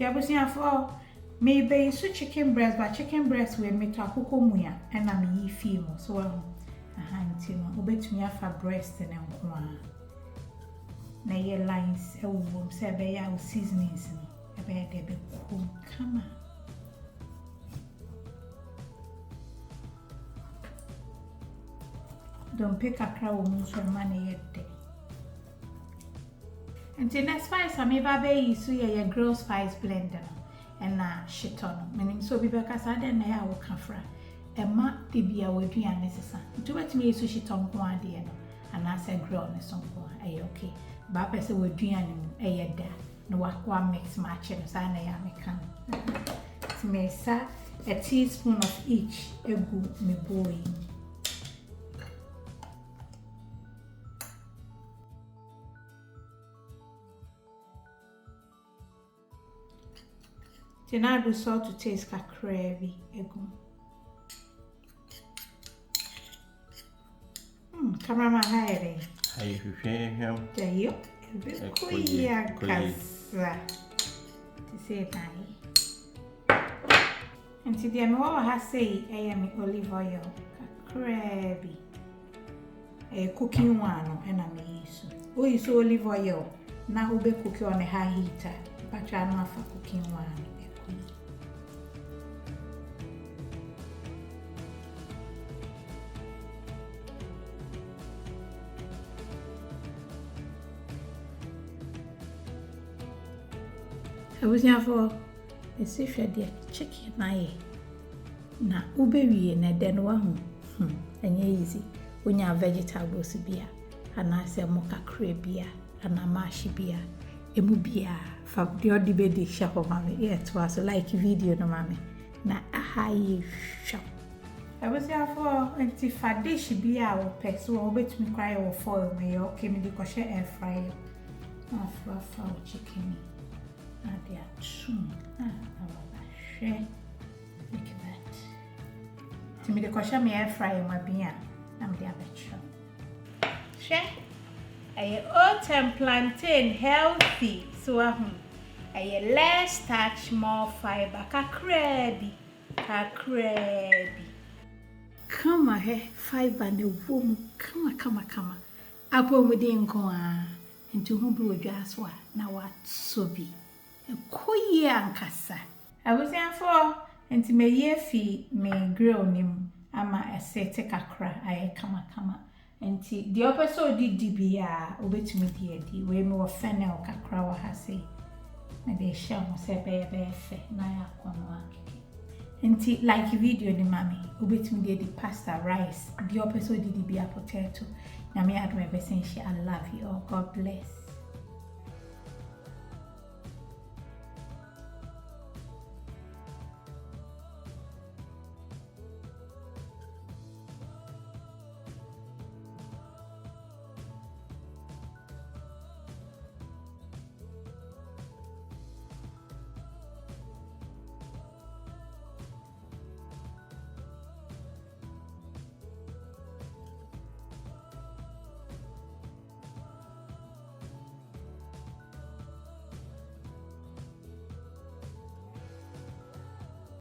Tiabusia for me be so chicken breast, but chicken breast we me to akoko muya and na me fimo so nti no obetumi afa breast ne nko a na ye lines e wo se be ya seasonings no e be de be kum kama don't pick a crowd mo so man ye de. Nti next spice am eba be so ye grill spice blender and na shito no menim so bi be kasa de na ya wo kafra Emma Tibia will do unnecessary. To let me so she tongue one dear, and I said, grow on a song for a okay. Bappa said, we're doing a da. No one mix match and sign a yamican. To me, sir, a teaspoon of each, a good me boy. Then I do salt to taste a crabby, a good. Cameraman hiding. Hey, him. There you go. To say that. And today, I'm all I say, I am olive oil, crabby, a cooking one, and I'm used. Oh, you saw olive oil. Now we'll be cooking on a high heater, but I'm not for cooking one. I was here for a safe idea chicken. Na ubewi na den wa hu easy when you vegetables bia and I say moka crabia and a mashi bia emu bia fa the odi be di shop mama it was like video no mama na high shop. I was here for anti fa dish bia wo pe so obetumi cry wo foil me okay me di ko share air fryer for chicken. They are true. Look at that. To me, the question me air fry my beer. I'm the other share. A oat and plantain healthy. So a less starch, more fiber. Crabby. Come on, hey, fiber and the woman. Come. Apple within go into whom we just what now what so be. Koye ankasa. I was here for enti me ye fi me grill nim ama esete kakra aye kama enti the episode di bia obetumi di we me wo fennel kakra wa ha sei na de hye mo se be fe na ya kwano akeke enti like video ni mami obetumi di pasta rice the episode di bia potato na me adwe be say I love you all. God bless.